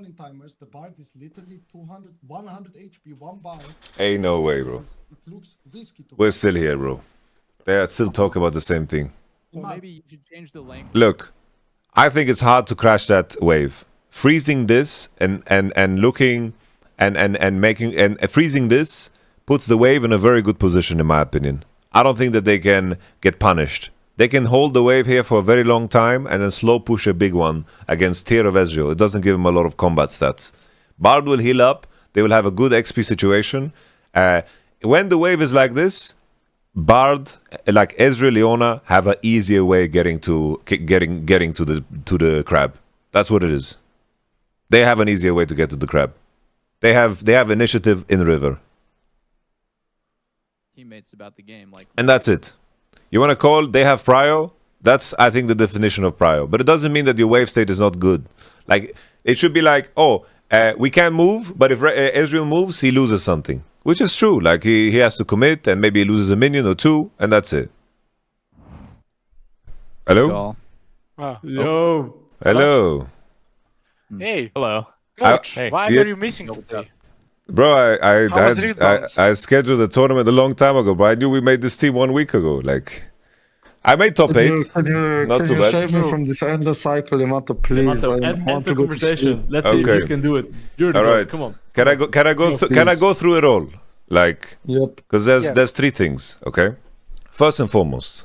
rolling timers, the Bard is literally 200, 100 HP, one bar. Ain't no way, bro. It looks risky to We're still here, bro. They are still talking about the same thing. Well, maybe you should change the length. Look, I think it's hard to crash that wave. Freezing this and looking and making and freezing this puts the wave in a very good position, in my opinion. I don't think that they can get punished. They can hold the wave here for a very long time and then slow push a big one against Tear of Ezreal. It doesn't give them a lot of combat stats. Bard will heal up. They will have a good XP situation. When the wave is like this, Bard, like Ezreal, Leona, have an easier way getting to the crab. That's what it is. They have an easier way to get to the crab. They have initiative in river. Teammates about the game, like. And that's it. You want to call, they have prio? That's, I think, the definition of prio. But it doesn't mean that your wave state is not good. Like, it should be like, oh, we can't move, but if Ezreal moves, he loses something. Which is true. Like, he has to commit, and maybe he loses a minion or two, and that's it. Hello? Yo. Hello. Hey. Hello. Coach, Hey. why Yeah. are you missing today? Bro, How was Rebound? I scheduled a tournament a long time ago, but I knew we made this team 1 week ago. Like, I made top 8. Not Can too you bad. save me from this endless cycle, Yamato, please? Yamato, I end want the to go to conversation. sleep. Let's see if Okay. you can do it. You're the All goat. right. Come on. Can I go through it all? Like, Yep. because there's 3 things, okay? First and foremost,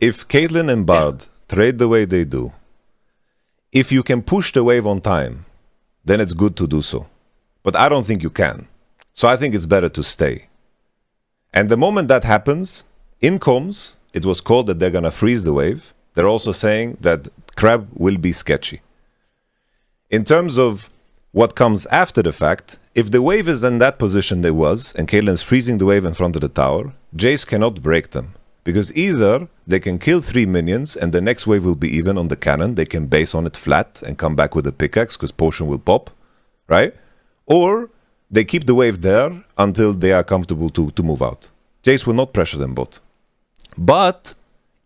if Caitlyn and Bard trade the way they do, if you can push the wave on time, then it's good to do so. But I don't think you can. So I think it's better to stay. And the moment that happens, in comms, it was called that they're going to freeze the wave. They're also saying that crab will be sketchy. In terms of what comes after the fact, if the wave is in that position they was, and Caitlyn's freezing the wave in front of the tower, Jace cannot break them. Because either they can kill 3 minions and the next wave will be even on the cannon, they can base on it flat and come back with a pickaxe because potion will pop, right? Or they keep the wave there until they are comfortable to move out. Jace will not pressure them bot. But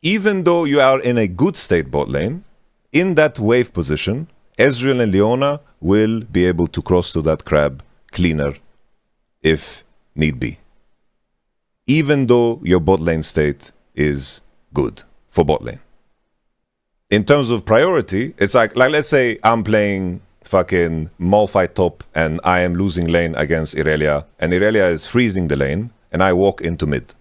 even though you are in a good state bot lane, in that wave position, Ezreal and Leona will be able to cross to that crab cleaner if need be. Even though your bot lane state is good for bot lane. In terms of priority, it's like let's say I'm playing fucking Malphite top and I am losing lane against Irelia and Irelia is freezing the lane and I walk into mid.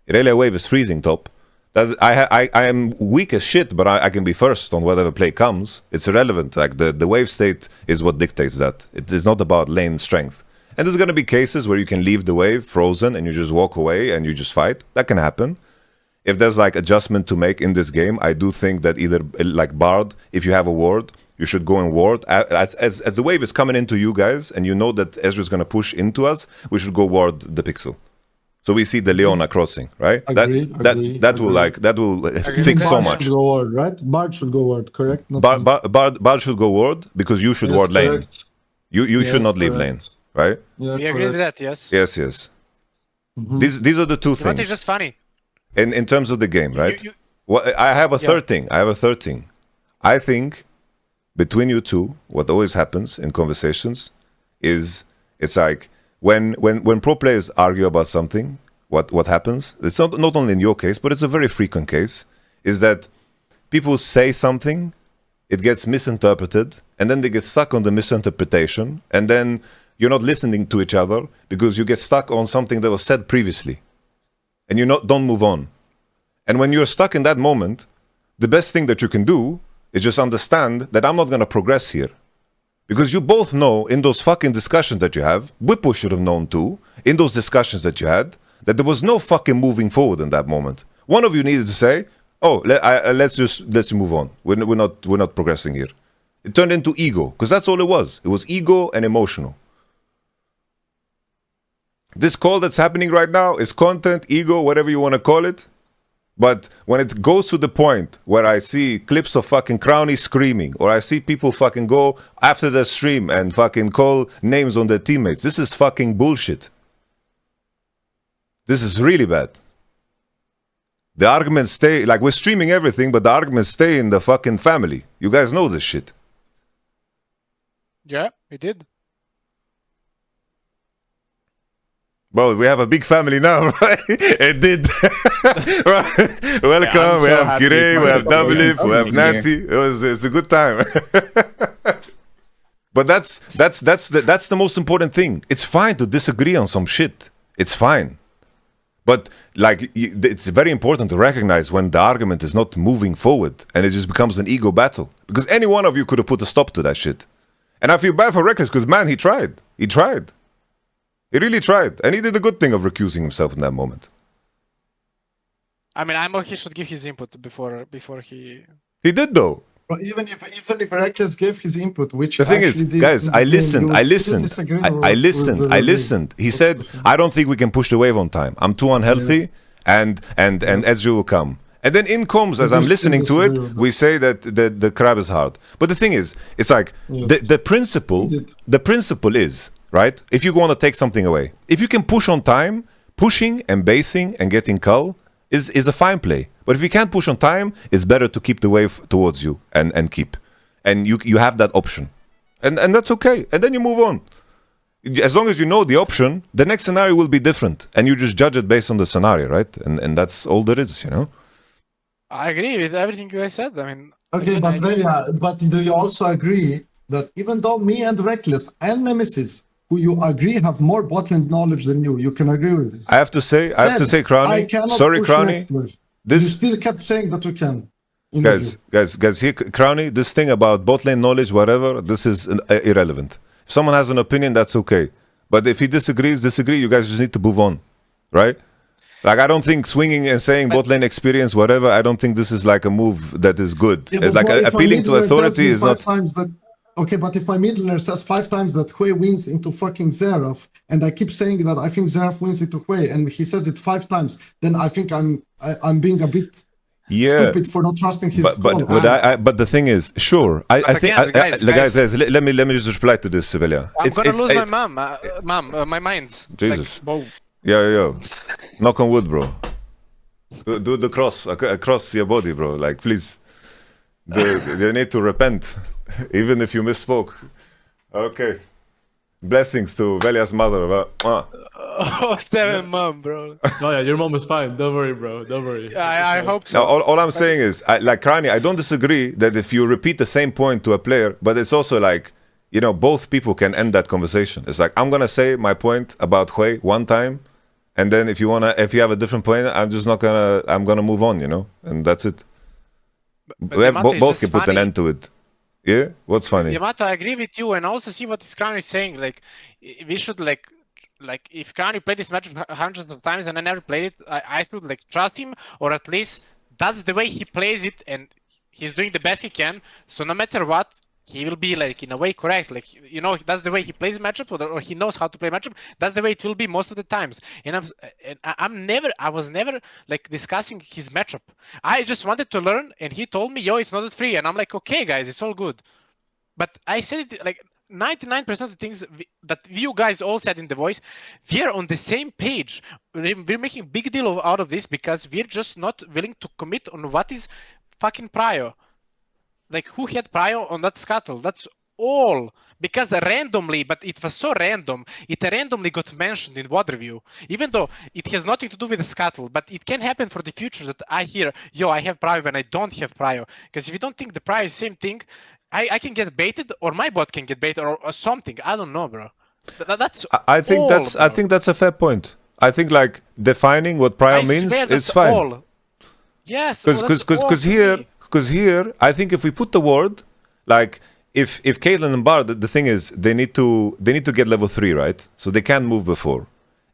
Irelia wave is freezing top. I am weak as shit, but I can be first on whatever play comes. It's irrelevant. Like the wave state is what dictates that. It is not about lane strength. And there's going to be cases where you can leave the wave frozen and you just walk away and you just fight. That can happen. If there's like adjustment to make in this game, I do think that either like Bard, if you have a ward, you should go and ward. As the wave is coming into you guys and you know that Ezra is going to push into us, we should go ward the pixel. So we see the Leona crossing, right? Agree. That will fix so Bard much. should go ward, right? Bard should go ward, correct? Not me. Bard should go ward because you should Yes, ward lane. correct. You should Yes, not leave correct. lane, right? Yeah, We agree with that, yes. Yes. Mhm. These are the two What is things. just funny? In terms of the game, right? You- Well, I have a Yeah. third thing. I think between you two, what always happens in conversations is it's like when pro players argue about something, what happens? It's not only in your case, but it's a very frequent case, is that people say something, it gets misinterpreted, and then they get stuck on the misinterpretation, and then you're not listening to each other because you get stuck on something that was said previously, and don't move on. And when you're stuck in that moment, the best thing that you can do is just understand that I'm not going to progress here. Because you both know in those fucking discussions that you have, Bwipo should have known too, in those discussions that you had, that there was no fucking moving forward in that moment. One of you needed to say, "Oh, let's move on. We're not progressing here." It turned into ego, because that's all it was. It was ego and emotional. This call that's happening right now is content, ego, whatever you want to call it. But when it goes to the point where I see clips of fucking Crownie screaming, or I see people fucking go after the stream and fucking call names on their teammates, this is fucking bullshit. This is really bad. The arguments stay, like we're streaming everything, but the arguments stay in the fucking family. You guys know this shit. Yeah, we did. Bro, we have a big family now, right? It did. Right. Welcome. I'm We so have happy Kirei, it's we have my family. Dablif, we have Coming here. Nati. It's a good time. But that's the most important thing. It's fine to disagree on some shit. It's fine. But like, it's very important to recognize when the argument is not moving forward and it just becomes an ego battle. Because any one of you could have put a stop to that shit. And I feel bad for Reckless because, man, he tried. He tried. He really tried. And he did a good thing of recusing himself in that moment. I mean, I'm he should give his input before he. He did, though. But even if Reckless gave his input, which The thing is, actually did guys, in the I game, listened, you I would still listened, disagree I with listened, the I review. listened. He What's said, the thing? I don't think we can push the wave on time. I'm too unhealthy, Yes. and Ezreal will come. And then in comes, as We I'm still listening to disagree it, with that. we say that the crab is hard. But the thing is, it's like, Yes. the principle is, right? If you want to take something away, if you can push on time, pushing and basing and getting cull is a fine play. But if you can't push on time, it's better to keep the wave towards you and keep. And you have that option. And that's okay. And then you move on. As long as you know the option, the next scenario will be different. And you just judge it based on the scenario, right? And that's all there is, you know? I agree with everything you guys said. I mean. Okay, again, but I- Velja, but do you also agree that even though me and Reckless and Nemesis, who you agree have more botlane knowledge than you can agree with this. I have to say, I Crownie. cannot Sorry, push Crownie. next wave. This- You still kept saying that we can. Guys, here, Crownie, this thing about bot lane knowledge, whatever, this is irrelevant. If someone has an opinion, that's okay. But if he disagrees, you guys just need to move on, right? Like, I don't think swinging and saying bot lane experience, whatever, I don't think this is like a move that is good. Yeah, It's but like what if my appealing to mid laner tells authority me is five not... times that, okay, but if my mid laner says 5 times that Hui wins into fucking Xerath, and I keep saying that I think Xerath wins into Hui, and he says it 5 times, then I think I'm being a bit stupid for not trusting his call. But the thing is, sure, I think again, guys, let me just reply to this, Velja. I'm gonna lose my my mind. Jesus. Whoa. Yo. Knock on wood, bro. Do the cross across your body, bro. Like, please. You need to repent, even if you misspoke. Okay. Blessings to Velja's mother. Oh, 7 mom, bro. Oh yeah, your mom is fine. Don't worry, bro. Don't worry. I hope so. Now, all I'm saying is, like Crownie, I don't disagree that if you repeat the same point to a player, but it's also like, you know, both people can end that conversation. It's like, I'm gonna say my point about Hui one time, and then if you have a different point, I'm gonna move on, you know, and that's it. Yamato is Both just can put an funny. end to it. Yeah, what's funny? Yamato, I agree with you, and also see what Crownie is saying. Like, we should like if Crownie played this match hundreds of times and I never played it, I should like trust him, or at least that's the way he plays it, and he's doing the best he can. So no matter what, he will be like in a way correct. Like, you know, that's the way he plays matchup, or he knows how to play matchup. That's the way it will be most of the times. And I was never like discussing his matchup. I just wanted to learn, and he told me, yo, it's not that free, and I'm like, okay, guys, it's all good. But I said it like 99% of the things that you guys all said in the voice, we are on the same page. We're making big deal out of this because we're just not willing to commit on what is fucking prior. Like, who had prior on that scuttle? That's all. Because randomly, but it was so random, it randomly got mentioned in WOD review. Even though it has nothing to do with the scuttle, but it can happen for the future that I hear, yo, I have prior when I don't have prior. Because if you don't think the prior is the same thing, I can get baited, or my bot can get baited, or something. I don't know, bro. That's I think that's a fair point. I think like defining what prior means is fine. All. Yes, Because here, I think if we put the word, like if Caitlyn and Bard, the thing is they need to get level 3, right? So they can't move before.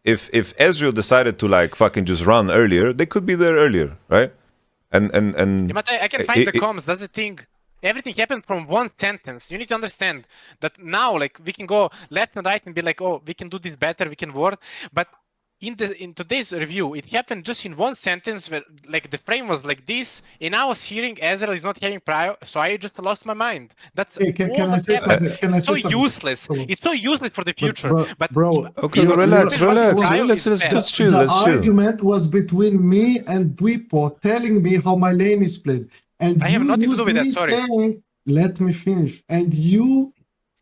If Ezreal decided to like fucking just run earlier, they could be there earlier, right? And Yeah, but I can find the comms. That's the thing. Everything happened from one sentence. You need to understand that now, like, we can go left and right and be like, oh, we can do this better, we can word. But in today's review, it happened just in one sentence where, like, the frame was like this, and I was hearing Ezreal is not having prior, so I just lost my mind. That's Hey, can I say something? Can I say so something? useless. It's so useless for the future. Bro, okay, relax. Let's chill. The argument was between me and Bwipo telling me how my lane is played. And I have you nothing to used do with that, me sorry. saying, let me finish. And you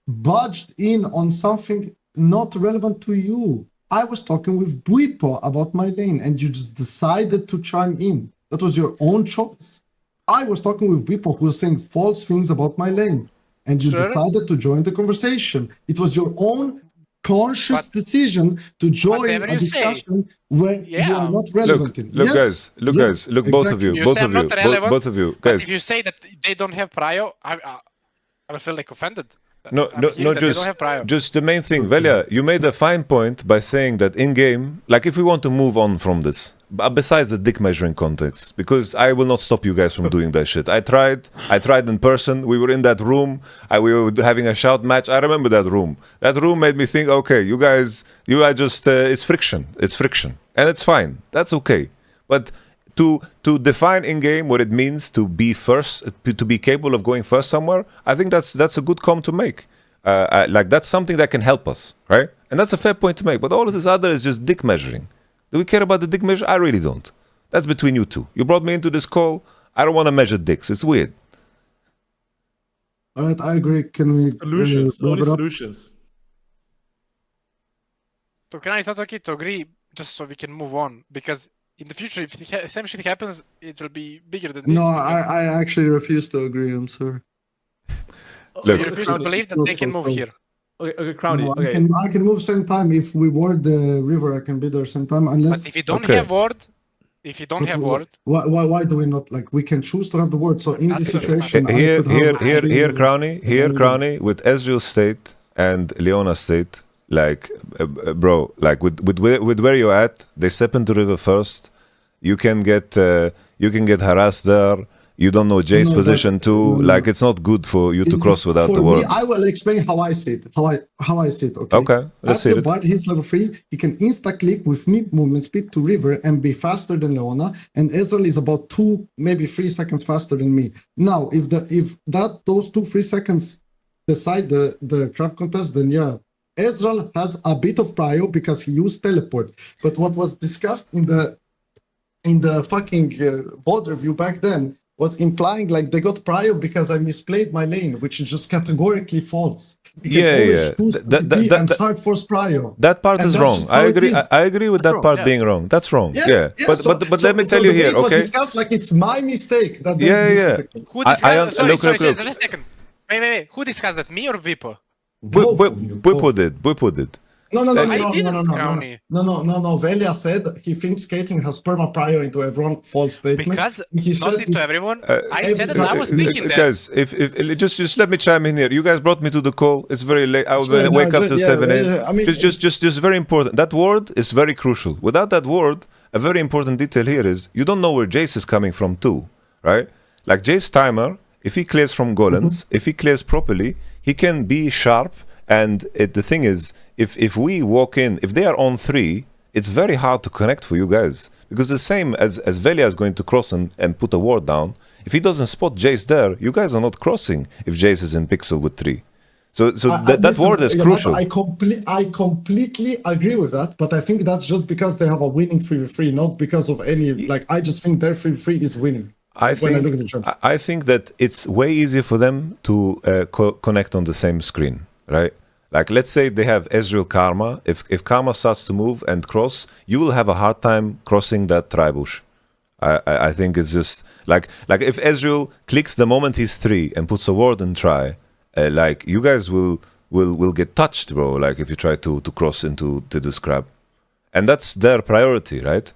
budged in on something not relevant to you. I was talking with Bwipo about my lane, and you just decided to chime in. That was your own choice. I was talking with Bwipo who was saying false things about my lane, and you decided to join the conversation. It was your own conscious decision to join whatever a you say. discussion where you are not relevant in. Look, Yes, guys, both of you, You both say of I'm you, not relevant, both of you, But guys. if you say that they don't have prio, I will feel like offended. No, I'm hearing that they don't just have prio. the main thing, Velja, you made a fine point by saying that in game, like if we want to move on from this, besides the dick measuring context, because I will not stop you guys from doing that shit. I tried in person. We were in that room. We were having a shout match. I remember that room. That room made me think, okay, you guys, you are just it's friction, and it's fine. That's okay, but. To define in game what it means to be first, to be capable of going first somewhere, I think that's a good comment to make. Like that's something that can help us, right? And that's a fair point to make. But all of this other is just dick measuring. Do we care about the dick measure? I really don't. That's between you two. You brought me into this call. I don't want to measure dicks. It's weird. All right, I agree. Can we Solutions, wrap only it up? solutions. So can I not okay to agree just so we can move on? Because in the future, if the same shit happens, it will be bigger than this. No, because- I actually refuse to agree. I'm sorry. Look. You refuse to believe that they can move here. Okay, Crownie. No, Okay. I can move same time. If we ward the river, I can be there same time. Unless But if you don't Okay. have ward, why do we not like? We can choose to have the word. So in this That's- situation, I Here, could have Crownie, with Ezreal State and Leona State, like, bro, like with where you're at, they step into river first. You can get harassed there. You don't know Jay's No, position but- too. no, no. Like it's not good for you to cross without for the me, word. I will explain how I see it. How I see it. Okay. Okay, let's After hear it. Bard hits level 3, he can insta click with mid movement speed to river and be faster than Leona. And Ezreal is about 2, maybe 3 seconds faster than me. Now, if those 2-3 seconds decide the crab contest, then yeah, Ezreal has a bit of prio because he used teleport. But what was discussed in the fucking VOD review back then was implying like they got prio because I misplayed my lane, which is just categorically false. You can Yeah, always yeah. choose TP and hard force prio. That part And is that's wrong. just how I it agree. is. I agree with that wrong, part yeah. being wrong. That's wrong. Yeah. So But let me tell the you here, debate was okay? discussed like it's my mistake that Yeah, this yeah. is the case. Who I discussed? look. Sorry, just a second. Wait. Who discussed that? Me or Vipo? Both of you, Bwipo both. did. No. I didn't, Crownie. No. Velja said he thinks Caitlyn has perma prio into everyone. False statement. Because He not said into if- everyone. I said that I was thinking that. Guys, if just let me chime in here. You guys brought me to the call. It's very late. I will Sure, no, wake up till 7 a.m. I mean, just very important. That word is very crucial. Without that word, a very important detail here is you don't know where Jace is coming from too, right? Like Jace timer, if he clears from golems, if he clears properly, he can be sharp. And the thing is, if we walk in, if they are on 3, it's very hard to connect for you guys. Because the same as Velja is going to cross and put a ward down, if he doesn't spot Jace there, you guys are not crossing if Jace is in pixel with 3. So that listen, word is Yamato, crucial. I completely agree with that, but I think that's just because they have a winning 3v3, not because of any, like, I just think their 3v3 is winning. I when I look at the chart. think that it's way easier for them to connect on the same screen, right? Like, let's say they have Ezreal Karma. If Karma starts to move and cross, you will have a hard time crossing that tribush. I think it's just like if Ezreal clicks the moment he's 3 and puts a ward and try, like you guys will get touched, bro. Like if you try to cross into this crab, and that's their priority, right?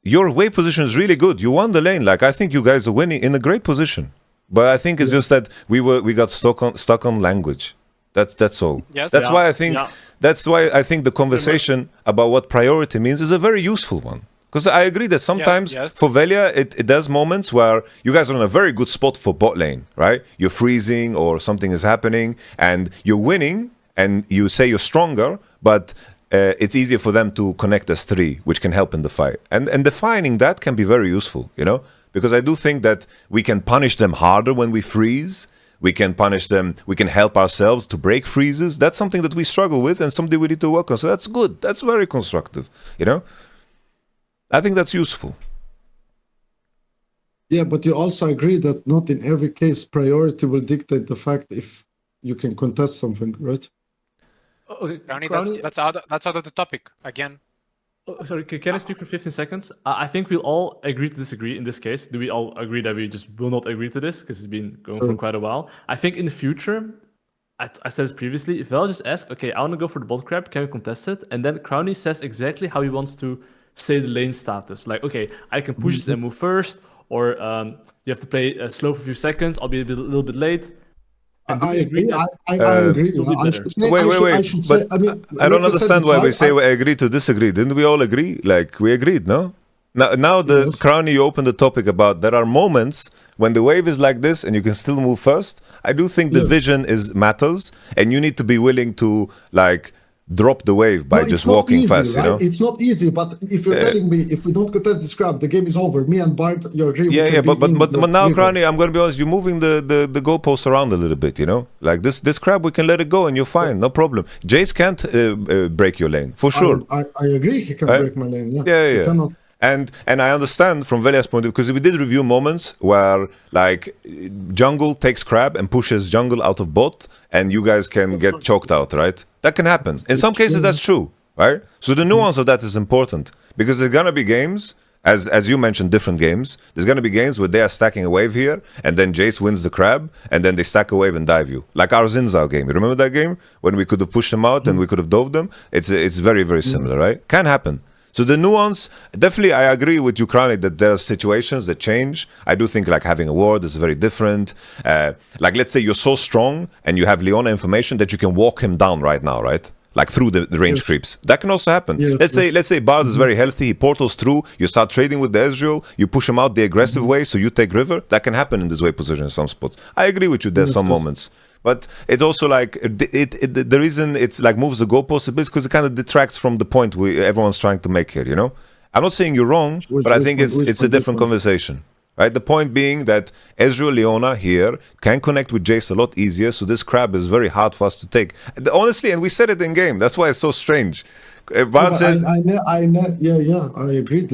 Your wave position is really good. You won the lane. Like I think you guys are winning in a great position. But I think it's just that we got stuck on language. That's all. Yes. That's Yeah. why I think Yeah. that's why I think the conversation about what priority means is a very useful one. Because I agree that sometimes yes. for Velja it does moments where you guys are in a very good spot for bot lane, right? You're freezing or something is happening and you're winning and you say you're stronger, but it's easier for them to connect as 3, which can help in the fight. And defining that can be very useful, you know? Because I do think that we can punish them harder when we freeze. We can punish them. We can help ourselves to break freezes. That's something that we struggle with and something we need to work on. So that's good. That's very constructive, you know? I think that's useful. Yeah, but you also agree that not in every case priority will dictate the fact if you can contest something, right? Okay, Crownie, Crownie, that's out of the topic again. sorry, can I speak for 15 seconds? I think we'll all agree to disagree in this case. Do we all agree that we just will not agree to this? Because it's been going for quite a while. I think in the future, I said this previously, if Vel just asks, okay, I want to go for the bot crab, can we contest it? And then Crownie says exactly how he wants to say the lane status. Like, okay, I can push this and move first, or you have to play slow for a few seconds, I'll be a little bit late. I agree. I agree. it'll be I better. should say, Wait. I should say, But I mean, I don't like said, understand it's why we hard. say we agree to disagree. Didn't we all agree? Like, we agreed, no? Now the Yes. Crownie opened the topic about there are moments when the wave is like this and you can still move first. I do think the Yes. vision is matters, and you need to be willing to like drop the wave by No, just it's not walking easy, fast, right? you know? It's not easy, but if you're telling me if we don't contest this crab, the game is over. Me and Bart, you agree? we Yeah, can be in but the now, river. Crownie, I'm gonna be honest. You're moving the goalposts around a little bit, you know. Like this crab, we can let it go, and you're fine, no problem. Jace can't break your lane for sure. I agree. He can Right? break my lane. Yeah, Yeah, He yeah. cannot. And I understand from Velja's point of view, because we did review moments where like jungle takes crab and pushes jungle out of bot, and you guys can get choked out, right? That can happen. In some cases, that's true, right? So the nuance of that is important, because there's gonna be games, as you mentioned, different games. There's gonna be games where they are stacking a wave here, and then Jace wins the crab, and then they stack a wave and dive you, like our Zinzao game. You remember that game when we could have pushed them out and we could have dove them? It's very very similar, right? Can happen. So the nuance, definitely I agree with you, Crownie, that there are situations that change. I do think like having a ward is very different. Like let's say you're so strong and you have Leona information that you can walk him down right now, right? Like through the range Yes. creeps. That can also happen. Yes, Let's say Bard is very healthy, he portals through, you start trading with the Ezreal, you push him out the aggressive way, so you take river. That can happen in this way position in some spots. I agree with you, there's Yes, some yes. moments. But it's also like the reason it's like moves the goalpost a bit is because it kind of detracts from the point everyone's trying to make here, you know? I'm not saying you're wrong, but I think it's a different conversation. Right? The point being that Ezreal Leona here can connect with Jace a lot easier, so this crab is very hard for us to take. Honestly, and we said it in game, that's why it's so strange. Bart says, I agree.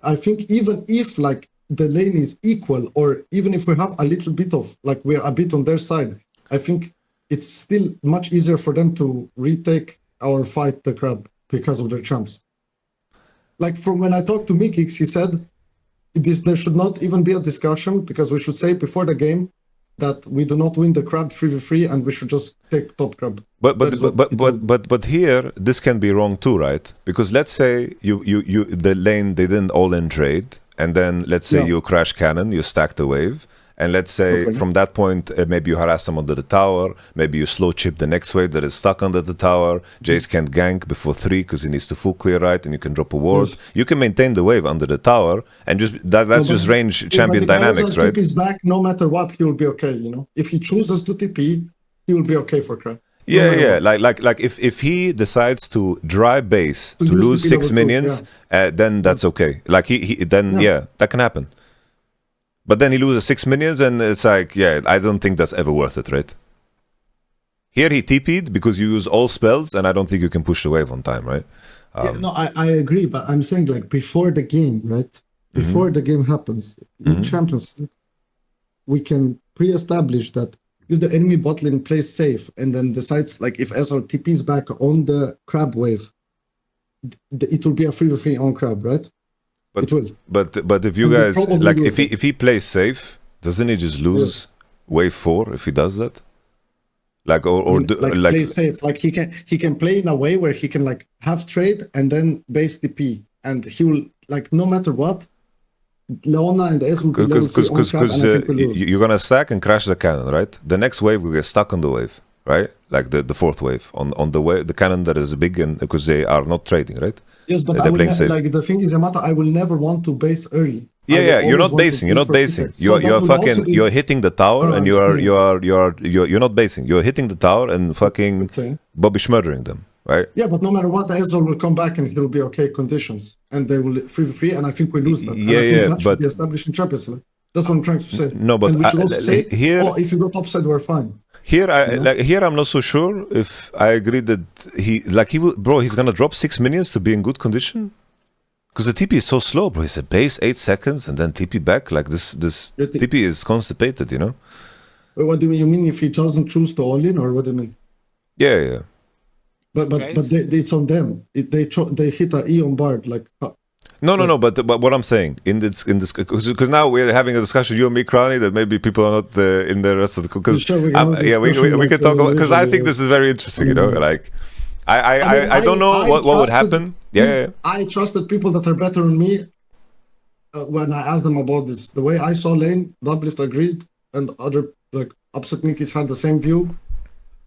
I think even if like the lane is equal, or even if we have a little bit of like we're a bit on their side, I think it's still much easier for them to retake our fight the crab because of their champs. Like from when I talked to Mikix, he said there should not even be a discussion, because we should say before the game that we do not win the crab 3v3 and we should just take top crab. But here this can be wrong too, right? Because let's say you the lane they didn't all in trade, and then let's say you crash cannon, you stack the wave. And let's say from that point, maybe you harass them under the tower, maybe you slow chip the next wave that is stuck under the tower. Jace can't gank before 3 because he needs to full clear right, and you can drop a ward. Yes. You can maintain the wave under the tower, and just that's just range champion dynamics, right? If he's back, no matter what, he will be okay, you know? If he chooses to TP, he will be okay for crap. Yeah. Like if he decides to dry base to use lose TP 6 level 2, minions, then that's okay. Like then that can happen. But then he loses 6 minions, and it's like, I don't think that's ever worth it, right? Here he TP'd because you use all spells, and I don't think you can push the wave on time, right? I agree, but I'm saying like before the game, right? Before the game happens, in Champions League, we can pre-establish that if the enemy bot lane plays safe and then decides like if Ezreal TP's back on the crab wave, it will be a 3v3 on crab, right? It will. But if you And guys we like probably if he plays safe, doesn't he just lose wave 4 if he does that? Like play safe. Like he can play in a way where he can like have trade and then base TP, and he will like no matter what, Leona and Ez will be level 3 on crab, and I think we'll lose. you're gonna stack and crash the cannon, right? The next wave will get stuck on the wave, right? Like the fourth wave on the wave, the cannon that is big, and because they are not trading, right? Yes, but I will like the thing is, Yamata, I will never want to base early. You're not basing. You're not basing. You're hitting the tower, and you're not basing. You're hitting the tower and fucking Bobby schmurdering them, right? Yeah, but no matter what, Ezreal will come back and he'll be okay conditions, and they will 3v3, and I think we lose that. That should be established in Champions League. That's what I'm trying to say. No, but and we should also say, here, if you go topside, we're fine. Here, I'm not so sure if I agree that he's gonna drop 6 minions to be in good condition. Because the TP is so slow, bro. He's a base 8 seconds and then TP back. Like this TP is constipated, you know. What do you mean? You mean if he doesn't choose to all in, or what do you mean? Yeah. But it's on them. They hit a E on Bard like. No. But what I'm saying in this because now we're having a discussion, you and me, Crownie, that maybe people are not in the rest of the because Sure, we can talk about because I think this is very interesting. You know, like I don't know what would happen. Yeah. I trusted people that are better than me when I asked them about this. The way I saw lane, Doublift agreed, and other like Upset Minkies had the same view.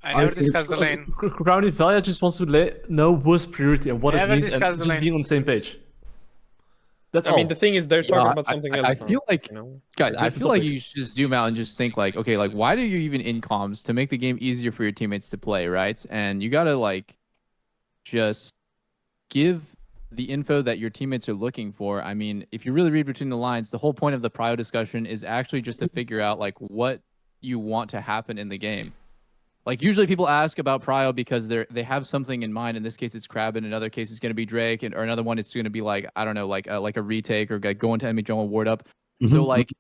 I never discussed the lane. Crownie Velja just wants to know what's priority and what it Never means, and discussed the just lane. being on the same page. That's I all. mean, the thing is, they're talking about something else. I feel like, you know? guys, I Different feel like topic. you should just zoom out and just think like, okay, like why do you even in comms to make the game easier for your teammates to play, right? And you gotta like just give the info that your teammates are looking for. I mean, if you really read between the lines, the whole point of the prio discussion is actually just to figure out like what you want to happen in the game. Like usually people ask about prio because they have something in mind. In this case, it's Crab. In another case, it's going to be Drake, or another one, it's going to be like I don't know, like a retake or like going to enemy jungle ward up. So like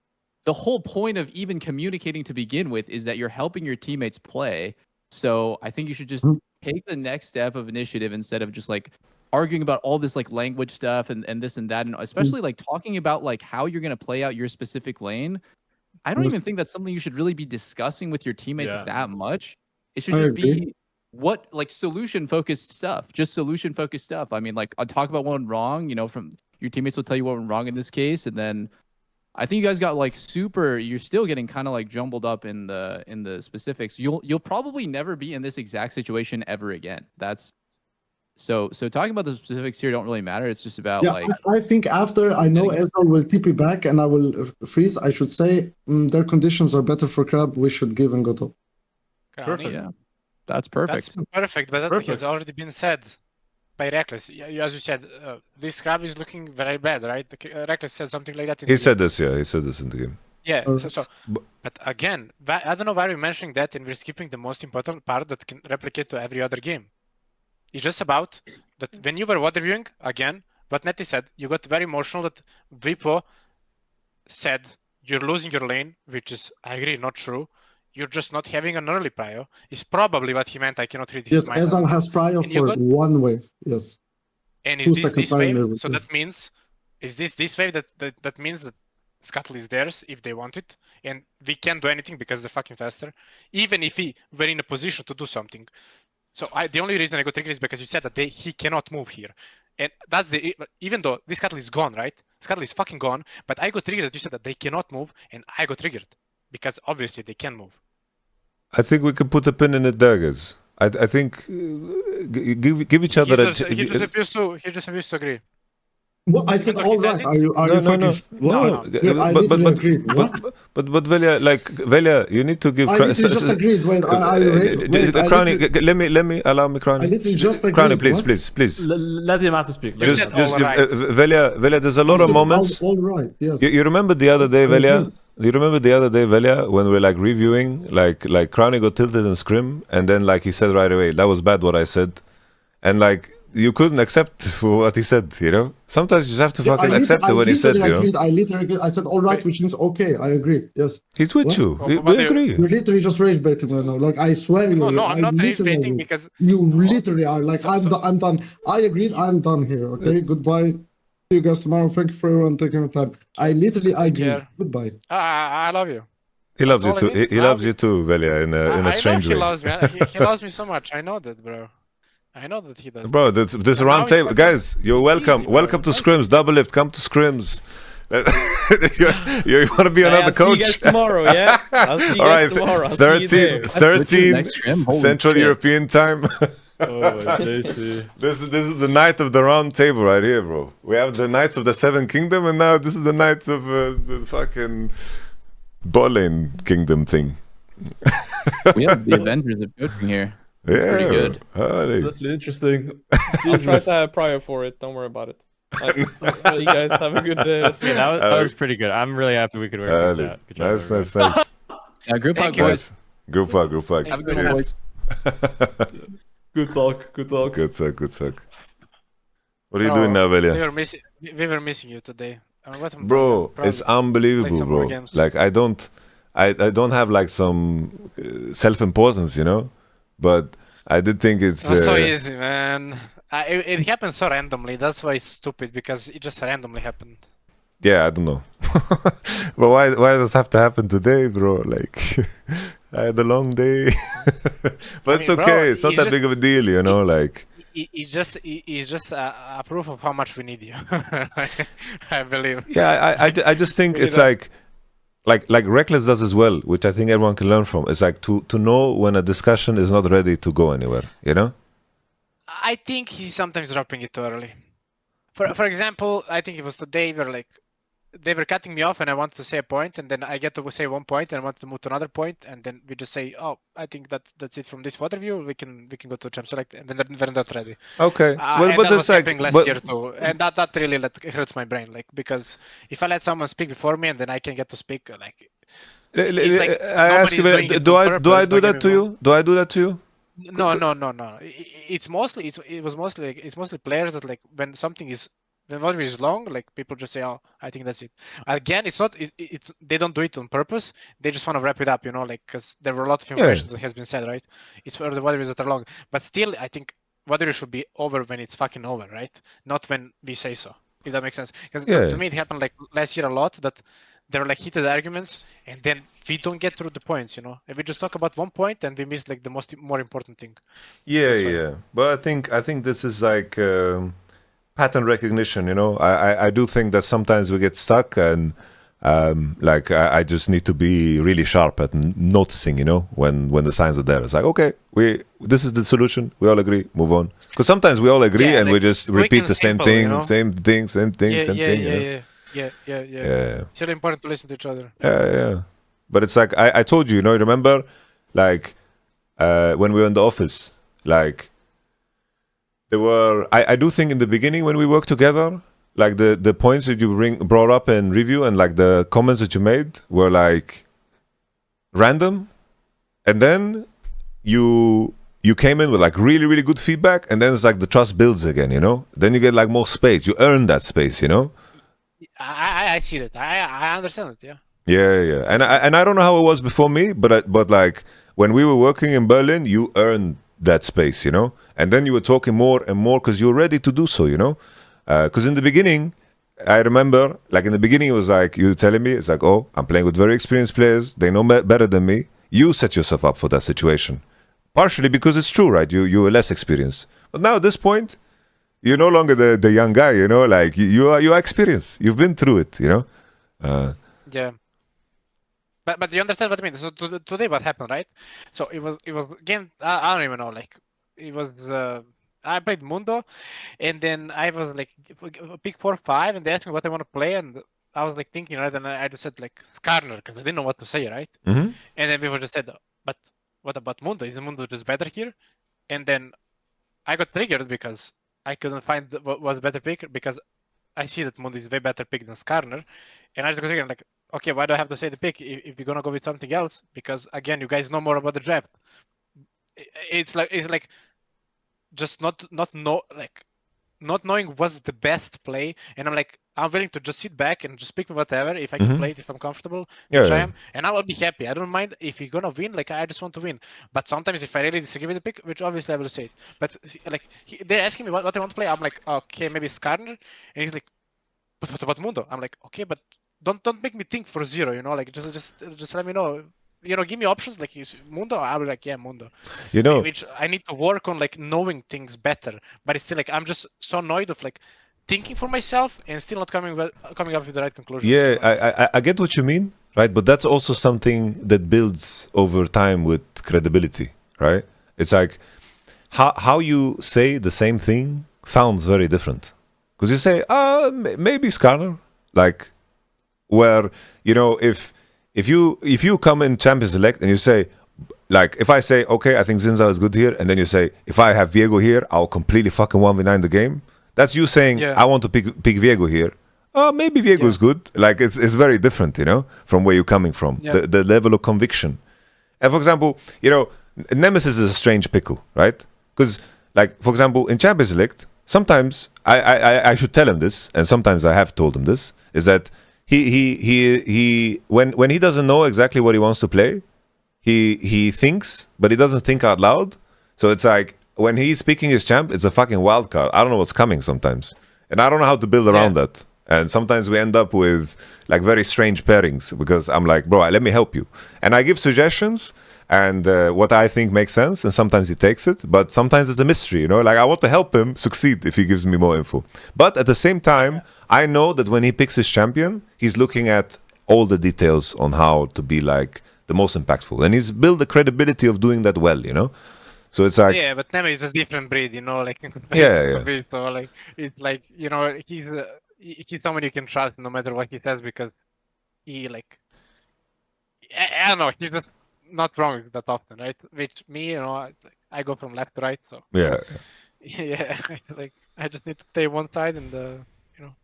the whole point of even communicating to begin with is that you're helping your teammates play. So I think you should just take the next step of initiative instead of just like arguing about all this like language stuff and this and that, and especially like talking about like how you're going to play out your specific lane. I don't even think that's something you should really be discussing with your teammates that much. It should just be what like solution focused stuff, just solution focused stuff. I mean, like I'll talk about what went wrong, you know, from your teammates will tell you what went wrong in this case. And then I think you guys got like you're still getting kind of like jumbled up in the specifics. You'll probably never be in this exact situation ever again. That's so talking about the specifics here don't really matter. It's just about like I think after I know Ezreal will TP back and I will freeze, I should say their conditions are better for Crab. We should give and go top. Perfect. Yeah, that's perfect. That's perfect, but that has already been said by Reckless. As you said, this Crab is looking very bad, right? Reckless said something like that. He said this in the game. Yeah. But again, I don't know why we're mentioning that and we're skipping the most important part that can replicate to every other game. It's just about that when you were water viewing, again, what Netty said, you got very emotional that Bwipo said you're losing your lane, which is, I agree, not true. You're just not having an early prio. Is probably what he meant. I cannot read his mind. Yes, Ezreal has prio for one wave. Yes. And is this wave? So that means, is this wave that means that Scuttle is theirs if they want it, and we can't do anything because they're fucking faster, even if we were in a position to do something. So the only reason I got triggered is because you said that he cannot move here, and that's even though this Scuttle is gone, right? Scuttle is fucking gone, but I got triggered that you said that they cannot move, and I got triggered because obviously they can move. I think we can put a pin in it there, guys. I think give each other a... He just refused to agree. Well, I said all right. Are you fucking... No. I literally agreed. But Velja, you need to give... I literally just agreed. Wait, Crownie, let me allow me, Crownie. I literally just agreed. Crownie, please. Let him have to speak. Just Velja, there's a lot of moments. All right, yes. You remember the other day, Velja? You remember the other day, Velja, when we were like reviewing, like Crownie got tilted in scrim, and then like he said right away, that was bad what I said, and like you couldn't accept what he said, you know. Sometimes you just have to fucking accept it when he said, you know. I literally agreed. I said all right, which means okay. I agree. Yes. He's with you. We agree. You're literally just rage baiting right now. Like I swear. No, I'm not rage baiting because you literally are. Like I'm done. I agreed. I'm done here. Okay. Goodbye. See you guys tomorrow. Thank you for everyone taking the time. I literally agreed. Goodbye. I love you. He loves you too. He loves you too, Velja, in a strange way. He loves me. He loves me so much. I know that, bro. I know that he does. Bro, this round table, guys. You're welcome. Welcome to scrims. Double lift. Come to scrims. you want to be another coach? I'll see you guys tomorrow. Yeah. I'll see you guys tomorrow. I'll 13 Central European time. This is the night of the round table right here, bro. We have the Knights of the Seven Kingdom, and now this is the night of the fucking Bolin Kingdom thing. We have the Avengers of coaching here. Yeah, pretty good. It's definitely interesting. I'll try to have prior for it. Don't worry about it. You guys have a good day. Yeah, that was pretty good. I'm really happy we could work this out. Good job, Nice. Group hug, boys. Group hug. Have a good one, boys. Good talk. Good talk. What are you doing now, Velja? We were missing you today. Bro, it's unbelievable, bro. Like I don't I don't have like some self-importance, you know. But I did think it's Not so easy, man. It happens so randomly. That's why it's stupid, because it just randomly happened. Yeah, I don't know. But why does it have to happen today, bro? Like, I had a long day. But it's okay. Bro, it's not that big of a deal, you know. Like, it's just a proof of how much we need you. I believe. yeah, I just think it's like Reckless does as well, which I think everyone can learn from. It's like to know when a discussion is not ready to go anywhere, you know. I think he's sometimes dropping it too early. For example, I think it was today where they were cutting me off and I wanted to say a point, and then I get to say 1 point and I want to move to another point, and then we just say, oh, I think that's it from this water view. We can go to champ select, and then they're not ready. Okay. Well, but that's like last year too, and that really hurts my brain. Like, because if I let someone speak before me and then I can get to speak, like, I ask you, do I do that to you? Do I do that to you? No. It's mostly players that, like, when something is. When water is long, like, people just say, "Oh, I think that's it." Again, it's not. It's they don't do it on purpose. They just want to wrap it up, you know, like, because there were a lot of information that has been said, right? It's for the water that are long, but still, I think water should be over when it's fucking over, right? Not when we say so. If that makes sense, because to me it happened like last year a lot that there were like heated arguments, and then we don't get through the points, you know. If we just talk about 1 point, and we miss like the more important thing. Yeah. But I think this is like. Pattern recognition, you know. I do think that sometimes we get stuck, and like I just need to be really sharp at noticing, you know, when the signs are there. It's like, okay, this is the solution. We all agree. Move on. Because sometimes we all agree, and we just repeat the same thing, you know? same thing. Yeah. It's really important to listen to each other. Yeah. But it's like I told you, you know. You remember, like when we were in the office, like. There were, I do think in the beginning when we worked together, like the points that you brought up in review and like the comments that you made were like random, and then you came in with like really, really good feedback, and then it's like the trust builds again, you know. Then you get like more space. You earn that space, you know. I see that. I understand it. Yeah. Yeah. And I don't know how it was before me, but like when we were working in Berlin, you earned that space, you know, and then you were talking more and more because you were ready to do so, you know, because in the beginning, I remember, like in the beginning, it was like you were telling me, it's like, oh, I'm playing with very experienced players, they know better than me. You set yourself up for that situation, partially because it's true, right? You were less experienced, but now at this point, you're no longer the young guy, you know, like you are experienced, you've been through it, you know. Yeah. But you understand what I mean? So today what happened, right? So it was game. I don't even know. Like, it was. I played Mundo, and then I was like pick 4-5, and they asked me what I want to play, and I was like thinking, right? And I just said like Skarner because I didn't know what to say, right? Mm-hmm. And then people just said, but what about Mundo? Is Mundo just better here? And then I got triggered because I couldn't find what was better pick, because I see that Mundo is a way better pick than Skarner, and I just got triggered like. Okay, why do I have to say the pick if you're gonna go with something else? Because again, you guys know more about the draft. It's like just not knowing what's the best play, and I'm willing to just sit back and just pick whatever if I can play it, if I'm comfortable, which I am, and I will be happy. I don't mind if you're gonna win. Like, I just want to win. But sometimes if I really disagree with the pick, which obviously I will say it, but like they're asking me what I want to play, I'm like, okay, maybe Skarner, and he's like, but what about Mundo? I'm like, okay, but don't make me think for zero, you know, like just let me know, you know, give me options, like, is Mundo? I'll be like, yeah, Mundo, you know, which I need to work on, like, knowing things better, but it's still like I'm just so annoyed of like thinking for myself and still not coming up with the right conclusions. Yeah, I get what you mean, right? But that's also something that builds over time with credibility, right? It's like how you say the same thing sounds very different, because you say, maybe Skarner, like, where, you know, if you come in Champions Select and you say, like, if I say, okay, I think Zinza is good here, and then you say, if I have Viego here, I'll completely fucking 1v9 the game. That's you saying, I want to pick Viego here. Oh, maybe Viego is good. Like, it's very different, you know, from where you're coming from. The level of conviction. And for example, you know, Nemesis is a strange pickle, right? Because, like, for example, in Champions Select, sometimes I should tell him this, and sometimes I have told him this, is that when he doesn't know exactly what he wants to play, he thinks, but he doesn't think out loud. So it's like when he's picking his champ, it's a fucking wild card. I don't know what's coming sometimes, and I don't know how to build around that. And sometimes we end up with like very strange pairings because I'm like, bro, let me help you, and I give suggestions and what I think makes sense, and sometimes he takes it, but sometimes it's a mystery, you know. Like I want to help him succeed if he gives me more info, but at the same time, I know that when he picks his champion, he's looking at all the details on how to be like the most impactful, and he's built the credibility of doing that well, you know. So it's like but Nemesis is a different breed, you know, like so like it's like, you know, he's someone you can trust no matter what he says, because he like I don't know, he's just not wrong that often, right? Which me, you know, I go from left to right, so yeah, like I just need to stay one side and you know.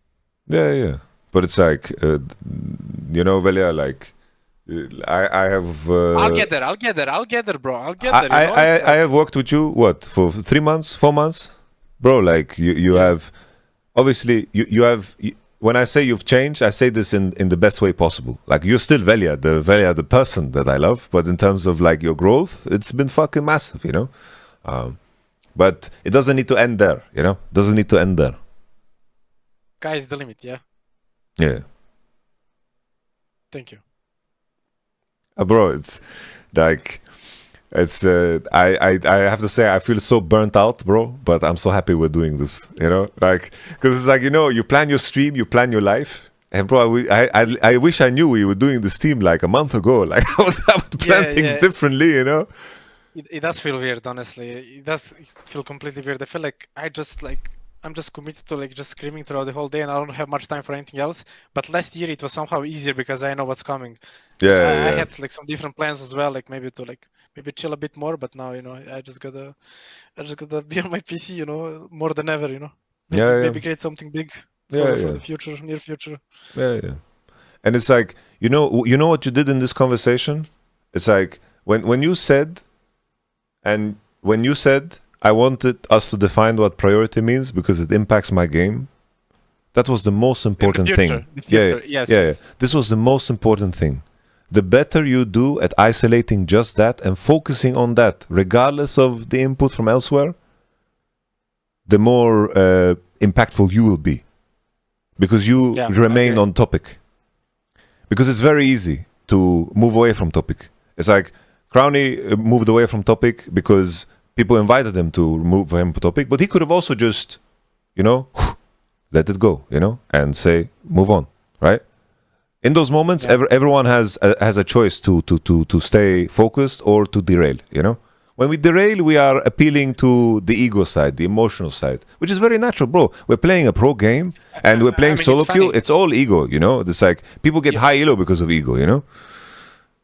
Yeah. But it's like you know, Velja, like I have. I'll get there, bro. I'll get there. I have worked with you for 3 months, 4 months, bro. Like you have, obviously you have. When I say you've changed, I say this in the best way possible. Like you're still Velja, the person that I love, but in terms of like your growth, it's been fucking massive, you know. But it doesn't need to end there, you know. Doesn't need to end there. Sky's the limit, yeah. Yeah. Thank you. Bro, it's like it's I have to say I feel so burnt out, bro, but I'm so happy we're doing this, you know, like because it's like, you know, you plan your stream, you plan your life, and bro, I wish I knew we were doing this team like a month ago. Like I would plan things differently, you know. It does feel weird, honestly. It does feel completely weird. I feel like I'm just committed to like just screaming throughout the whole day, and I don't have much time for anything else. But last year it was somehow easier because I know what's coming. I had like some different plans as well, like maybe chill a bit more. But now, you know, I just gotta be on my PC, you know, more than ever, you know. Maybe create something big for the future, near future. Yeah. And it's like, you know what you did in this conversation? It's like when you said I wanted us to define what priority means because it impacts my game. That was the most important thing. Yes. This was the most important thing. The better you do at isolating just that and focusing on that, regardless of the input from elsewhere, the more impactful you will be. Because you remain on topic. Because it's very easy to move away from topic. It's like Crownie moved away from topic because people invited him to move him from topic, but he could have also just, you know, let it go, you know, and say, move on, right? In those moments, everyone has a choice to stay focused or to derail, you know? When we derail, we are appealing to the ego side, the emotional side, which is very natural, bro. We're playing a pro game, and we're playing solo queue. It's all ego, you know? It's like, people get high elo because of ego, you know?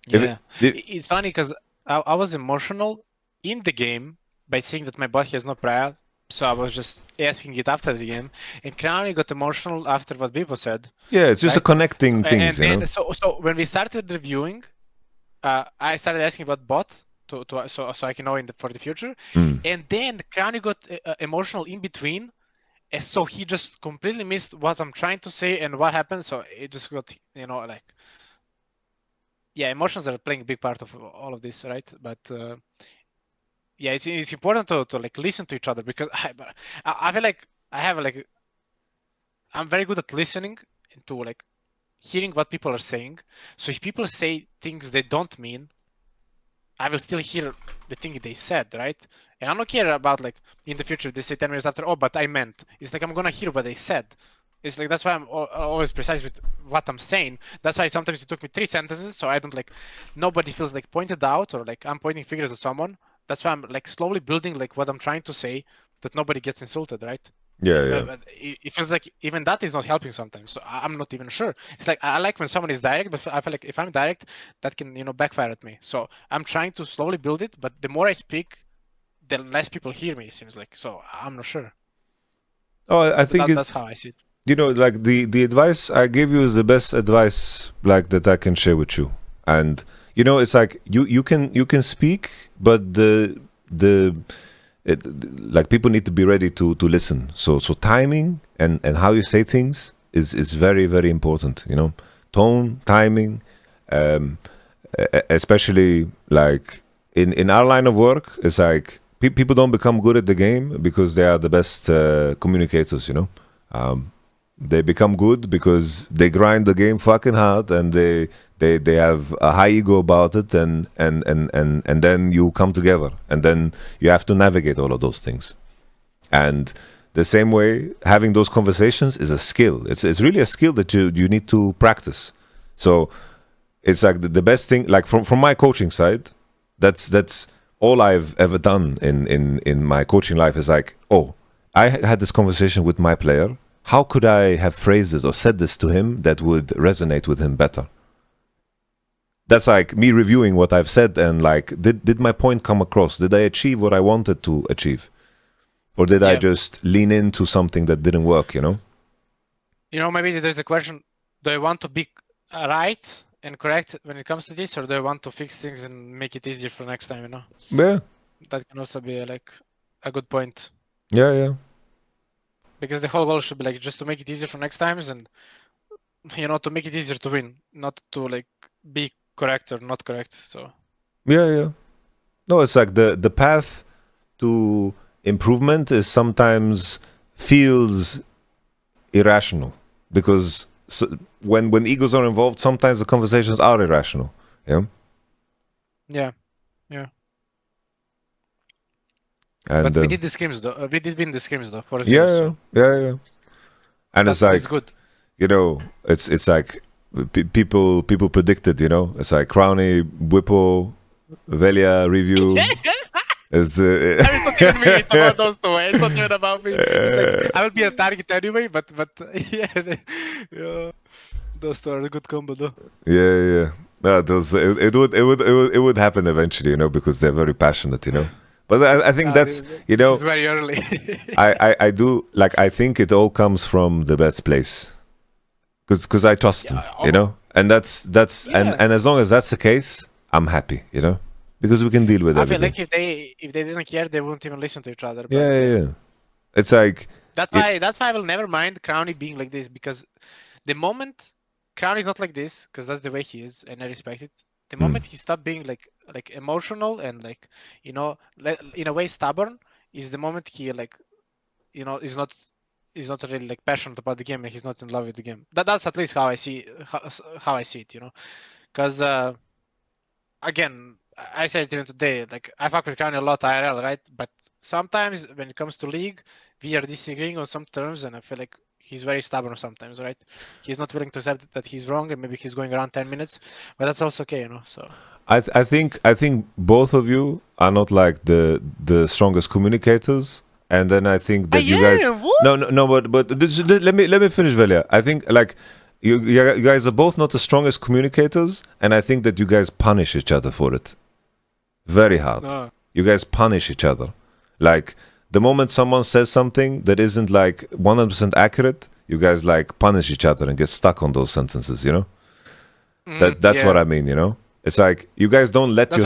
It's funny because I was emotional in the game by saying that my bot has no prior, so I was just asking it after the game, and Crownie got emotional after what Bwipo said. Yeah, it's just a connecting things, you know? So when we started reviewing, I started asking about bot so I can know for the future, and then Crownie got emotional in between, and so he just completely missed what I'm trying to say and what happened. So it just got, you know, like, emotions are playing a big part of all of this, right? But it's important to like listen to each other, because I feel like I'm very good at listening to like hearing what people are saying. So if people say things they don't mean, I will still hear the thing they said, right? And I don't care about like in the future they say 10 minutes after, oh, but I meant. It's like I'm gonna hear what they said. It's like that's why I'm always precise with what I'm saying. That's why sometimes it took me 3 sentences, so I don't like nobody feels like pointed out or like I'm pointing fingers at someone. That's why I'm like slowly building like what I'm trying to say, that nobody gets insulted, right? But it feels like even that is not helping sometimes. So I'm not even sure. It's like I like when someone is direct, but I feel like if I'm direct, that can, you know, backfire at me. So I'm trying to slowly build it, but the more I speak, the less people hear me, it seems like. So I'm not sure. Oh, I think that's how I see it. You know, like the advice I give you is the best advice like that I can share with you. And you know, it's like you can speak, but like people need to be ready to listen. So timing and how you say things is very, very important, you know. tone, timing, especially like in our line of work. It's like people don't become good at the game because they are the best communicators, you know. They become good because they grind the game fucking hard, and they have a high ego about it, and then you come together, and then you have to navigate all of those things. And the same way, having those conversations is a skill. It's really a skill that you need to practice. So it's like the best thing, like from my coaching side, that's all I've ever done in my coaching life is like, oh, I had this conversation with my player. How could I have phrased this or said this to him that would resonate with him better? That's like me reviewing what I've said and like, did my point come across? Did I achieve what I wanted to achieve? Or did I just lean into something that didn't work, you know? You know, maybe there's a question, do I want to be right and correct when it comes to this, or do I want to fix things and make it easier for next time, you know? Yeah. That can also be like a good point. Yeah. Because the whole goal should be like just to make it easier for next times, and you know, to make it easier to win, not to like be correct or not correct. So yeah. No, it's like the path to improvement is sometimes feels irrational because when egos are involved, sometimes the conversations are irrational. Yeah. And, but we did the scrims though. We did win the scrims though. For yeah. And it's like, good. You know, it's like people predicted. You know, it's like Crownie, Bwipo, Velja review. It's not even me. It's about those two. It's not even about me. Like, I will be a target anyway, but yeah, those two are a good combo though. Yeah. No, it would happen eventually, you know, because they're very passionate, you know. But I think that's, you know, this is very early. I do, like, I think it all comes from the best place, because I trust them, you know, and that's and as long as that's the case, I'm happy, you know, because we can deal with everything. I feel like if they didn't care, they wouldn't even listen to each other. But Yeah. It's like that's why I will never mind Crownie being like this, because the moment Crownie's not like this, because that's the way he is, and I respect it. The moment he stopped being like emotional and like, you know, in a way stubborn, is the moment he like, you know, is not really like passionate about the game, and he's not in love with the game. That's at least how I see it, you know, because again, I said it even today, like I fuck with Crownie a lot IRL, right? But sometimes when it comes to League, we are disagreeing on some terms, and I feel like he's very stubborn sometimes, right? He's not willing to accept that he's wrong, and maybe he's going around 10 minutes, but that's also okay, you know. So I think both of you are not like the strongest communicators, and then I think that you guys no, but let me finish, Velja. I think like you guys are both not the strongest communicators, and I think that you guys punish each other for it very hard. You guys punish each other, like. The moment someone says something that isn't like 100% accurate, you guys like punish each other and get stuck on those sentences, you know? That's what I mean, you know? It's like you guys don't let you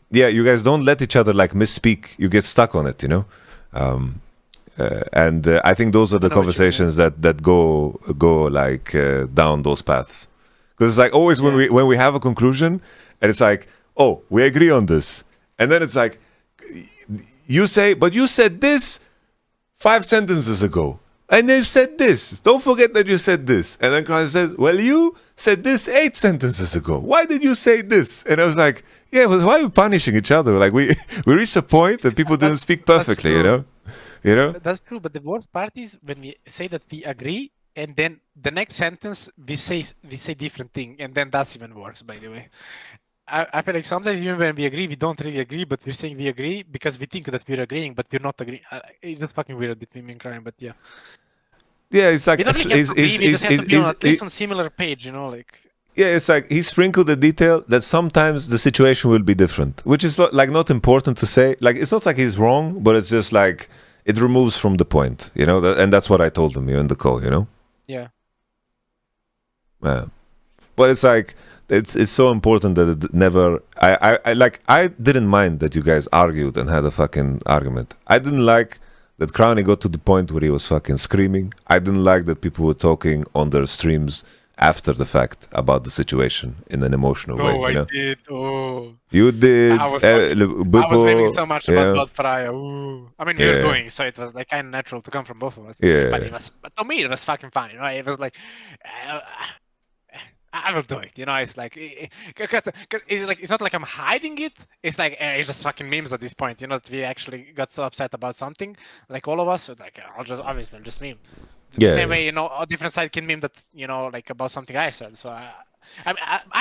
you guys don't let each other like misspeak. You get stuck on it, you know? And I think those are the conversations that go like down those paths. Because it's like always when we have a conclusion and it's like, oh, we agree on this. And then it's like, you say, but you said this 5 sentences ago. And you said this. Don't forget that you said this. And then Crownie says, well, you said this 8 sentences ago. Why did you say this? And I was like, yeah, well, why are we punishing each other? Like we reached a point that people didn't speak perfectly, you know? You know? That's true, but the worst part is when we say that we agree, and then the next sentence we say different thing, and then that's even worse, by the way. I feel like sometimes even when we agree, we don't really agree, but we're saying we agree because we think that we're agreeing, but we're not agreeing. It's just fucking weird between me and Crownie, but yeah. Yeah, it's like... We don't really have to agree, we just have to be at least on similar page, you know, like... Yeah, it's like he sprinkled the detail that sometimes the situation will be different, which is like not important to say. Like, it's not like he's wrong, but it's just like, it removes from the point, you know? And that's what I told him in the call, you know? Yeah. But it's like... It's so important that it never... I didn't mind that you guys argued and had a fucking argument. I didn't like that Crownie got to the point where he was fucking screaming. I didn't like that people were talking on their streams after the fact about the situation in an emotional way. Oh, You know, did. Oh, you did. I was memeing so much about yeah, Blood Fryer. Ooh. I mean, we were doing, so it was like kind of natural to come from both of us. yeah, But to me, it was fucking fun. You know, it was like, uh, I will do it. You know, it's like, because it's like it's not like I'm hiding it. It's like it's just fucking memes at this point. You know, that we actually got so upset about something, like all of us. So like, I'll just meme. The yeah. same way, you know, a different side can meme that, you know, like about something I said. So I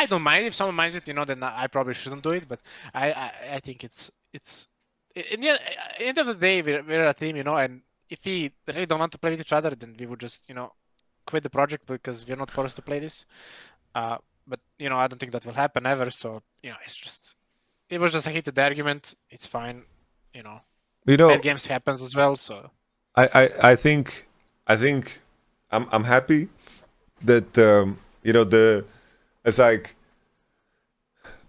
don't mind if someone minds it, you know, then I probably shouldn't do it. But I think it's in the end of the day, we're a team, you know, and if we really don't want to play with each other, then we would just, you know, quit the project because we're not forced to play this. But you know, I don't think that will happen ever. So you know, it was just a heated argument. It's fine, you know. Bad games happens as well. So I think I'm happy that you know it's like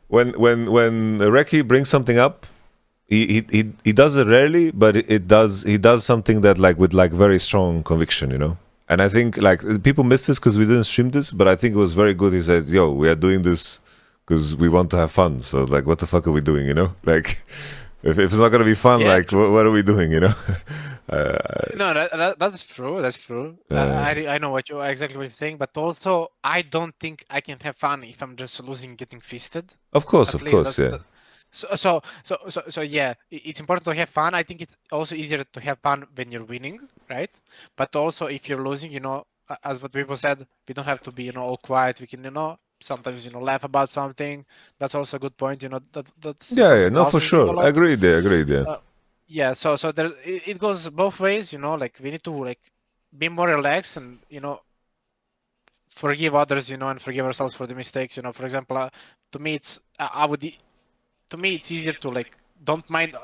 when Reki brings something up, he does it rarely, but he does something that like with like very strong conviction, you know. And I think like people miss this because we didn't stream this, but I think it was very good. He said, "Yo, we are doing this because we want to have fun." So like, what the fuck are we doing? You know, like if it's not gonna be fun, like what are we doing? You know? No, that's true. That's true. I know exactly what you're saying, but also I don't think I can have fun if I'm just losing, getting fisted. Of course, yeah. So yeah, it's important to have fun. I think it's also easier to have fun when you're winning, right? But also if you're losing, you know, as what people said, we don't have to be, you know, all quiet. We can, you know, sometimes, you know, laugh about something. That's also a good point, you know. That's yeah, no, for sure. Agreed. Yeah. Yeah, so there it goes both ways, you know. Like we need to like be more relaxed and, you know, forgive others, you know, and forgive ourselves for the mistakes. You know, for example, to me it's to me it's easier to like don't mind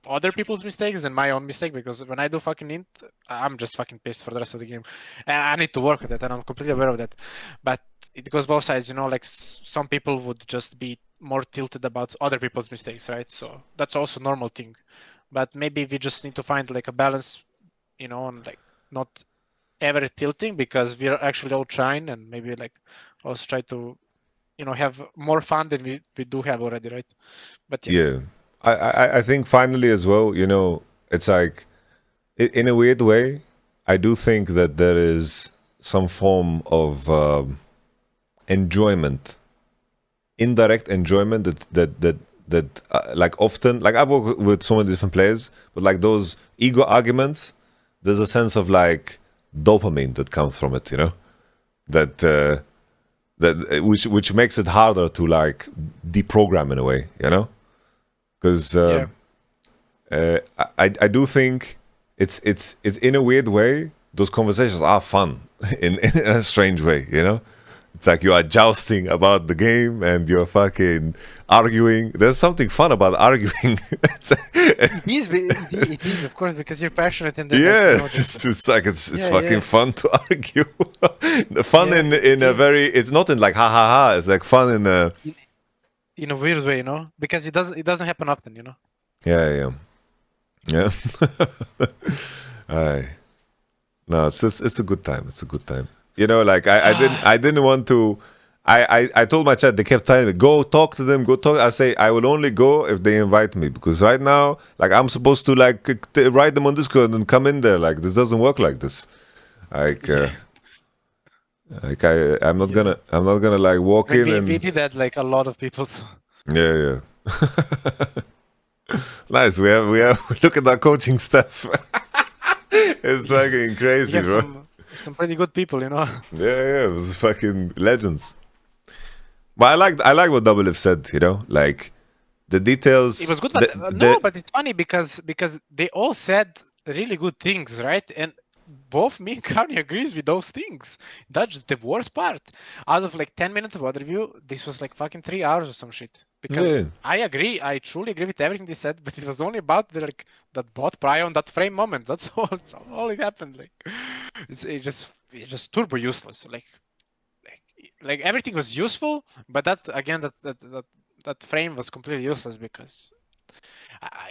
other people's mistakes than my own mistake, because when I do fucking int, I'm just fucking pissed for the rest of the game, and I need to work with it, and I'm completely aware of that. But it goes both sides, you know. Like some people would just be more tilted about other people's mistakes, right? So that's also a normal thing. But maybe we just need to find like a balance, you know, and like not ever tilting, because we're actually all trying, and maybe like also try to, you know, have more fun than we do have already, right? But yeah. I think finally as well, you know, it's like in a weird way, I do think that there is some form of enjoyment, indirect enjoyment that like often, like I've worked with so many different players, but like those ego arguments, there's a sense of like dopamine that comes from it, you know, that which makes it harder to like deprogram in a way, you know, because I do think it's in a weird way those conversations are fun in a strange way, you know. It's like you are jousting about the game and you're fucking arguing. There's something fun about arguing. it is, of course, because you're passionate and yeah, like, you know, it's fucking fun to argue. The fun in a very, it's not in like ha ha ha. It's like fun in a weird way, you know, because it doesn't happen often, you know. Yeah. No, it's a good time. It's a good time. You know, like I didn't want to. I told my chat. They kept telling me, "Go talk to them. Go talk." I say I will only go if they invite me, because right now, like I'm supposed to like write them on Discord and come in there. Like this doesn't work like this. Like, like I'm not gonna like walk in and we did that like a lot of people. So. Yeah. Nice. We have look at our coaching staff. It's fucking crazy, bro. Some pretty good people, you know. Yeah, it was fucking legends. But I like what Double F said, you know, like the details. It was good, but but it's funny because they all said really good things, right? And both me and Crownie agrees with those things. That's the worst part. Out of like 10 minutes of overview, this was like fucking 3 hours or some shit. Because I truly agree with everything they said, but it was only about that bot prior on that frame moment. That's all it happened. Like it's just turbo useless. Like everything was useful, but that's again that frame was completely useless because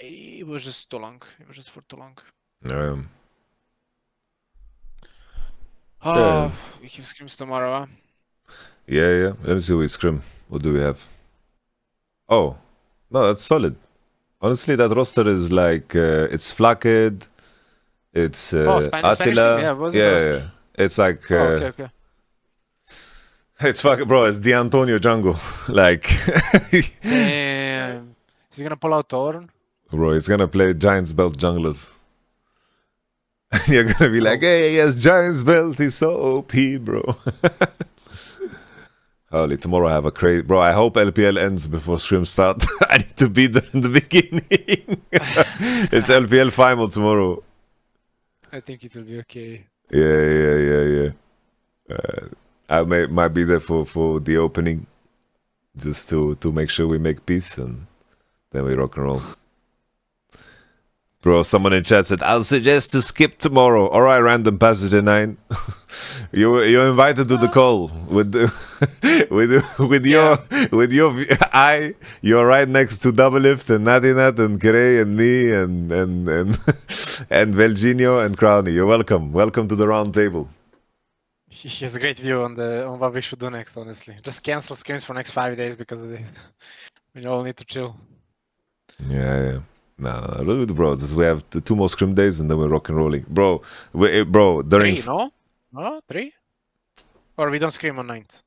it was just too long. It was just for too long. We have scrims tomorrow. Huh? Yeah. Let me see with scrim. What do we have? Oh, no, that's solid. Honestly, that roster is like it's Flacked, it's Spanish team? Attila. Yeah, what's the roster? Yeah. It's like Okay. it's fucking bro. It's the Antonio jungle. Like, Damn. Is he gonna pull out Torn? bro, he's gonna play Giants Belt junglers. You're gonna be like, hey, yes, Giants Belt. He's so OP, bro. Holy, tomorrow I have a crazy... Bro, I hope LPL ends before scrims start. I need to be there in the beginning. It's LPL final tomorrow. I think it will be okay. Yeah. I might be there for the opening. Just to make sure we make peace and then we rock and roll. Bro, someone in chat said, I'll suggest to skip tomorrow. All right, random passenger 9. You're invited to the call with your eye. You're right next to Double Lift and Natinat and Kere and me and Velginio and Crownie. You're welcome. Welcome to the round table. He has a great view on what we should do next, honestly. Just cancel scrims for next 5 days because we all need to chill. Yeah. No, bro. We have 2 more scrim days and then we're rock and rolling, bro. During 3, no? No, 3? Or we don't scrim on 9th?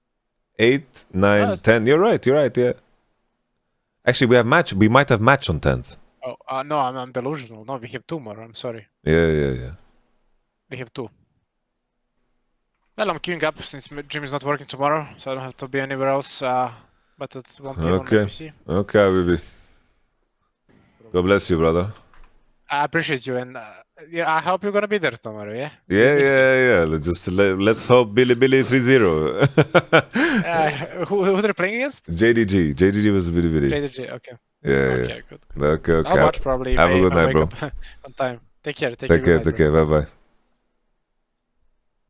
8, 9, 10. You're right. Yeah. Actually, we might have match on 10th. Oh, no, I'm delusional. No, we have 2 more. I'm sorry. Yeah. We have 2. Well, I'm queuing up since gym is not working tomorrow, so I don't have to be anywhere else. But it's 1 p.m. on my PC. Okay, baby. God bless you, brother. I appreciate you, and I hope you're gonna be there tomorrow. Yeah. Yeah. Let's hope Billy 3-0. Who they're playing against? JDG. JDG was Billy. JDG. Okay. Yeah. Okay, good. Okay. I'll watch probably. Have a good night, bro. On time. Take care. Take care. Bye.